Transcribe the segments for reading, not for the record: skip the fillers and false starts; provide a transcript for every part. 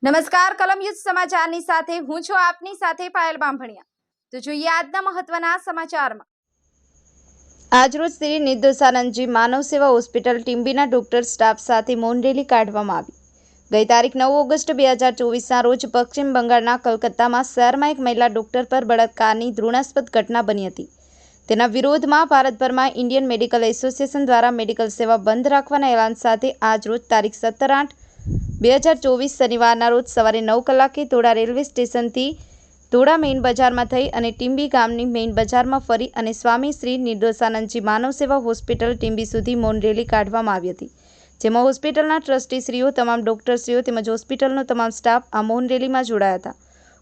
નમસ્કાર કલમ યુદ્ધ સમાચારની સાથે હું છું આપની સાથે પાયલ બાંભણિયા। તો જોઈએ આજના મહત્વના સમાચારમાં। આજરોજ શ્રી નિર્દોષાનંદજી માનવ સેવા હોસ્પિટલ ટીમ્બીના ડોક્ટર સ્ટાફ સાથે મૌન રેલી કાઢવામાં આવી। ગઈ તારીખ 9 ઓગસ્ટ 2024ના રોજ પશ્ચિમ બંગાળના કલકત્તામાં શહેરમાં એક મહિલા ડોક્ટર પર બળાત્કારની ઘૃણાસ્પદ ઘટના બની હતી। તેના વિરોધમાં ભારતભરમાં ઇન્ડિયન મેડિકલ એસોસિએશન દ્વારા મેડિકલ સેવા બંધ રાખવાના એલાન સાથે આજરોજ તારીખ 17/8/2024 શનિવારના રોજ સવારે 9 કલાકે ધોળા રેલવે સ્ટેશનથી ધોળા મેઇન બજારમાં થઈ અને ટીમ્બી ગામની મેઇન બજારમાં ફરી અને સ્વામી શ્રી નિર્દોષાનંદજી માનવ સેવા હોસ્પિટલ ટીમ્બી સુધી મૌન રેલી કાઢવામાં આવી હતી, જેમાં હોસ્પિટલના ટ્રસ્ટીશ્રીઓ, તમામ ડોક્ટરશ્રીઓ તેમજ હોસ્પિટલનો તમામ સ્ટાફ આ મૌન રેલીમાં જોડાયા હતા।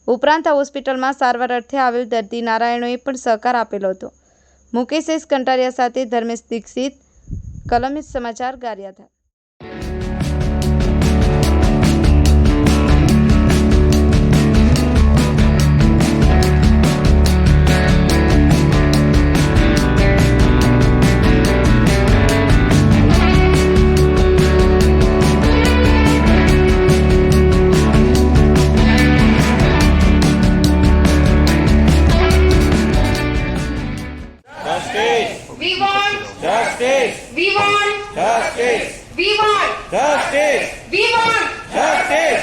ઉપરાંત આ હોસ્પિટલમાં સારવાર અર્થે આવેલ દર્દી નારાયણોએ પણ સહકાર આપેલો હતો। મુકેશ એસ કંટારિયા સાથે ધર્મેશ દીક્ષિત, કલમ યુદ્ધ સમાચાર, Gariadhar. We want Justice! We want Justice! We want Justice! We want Justice!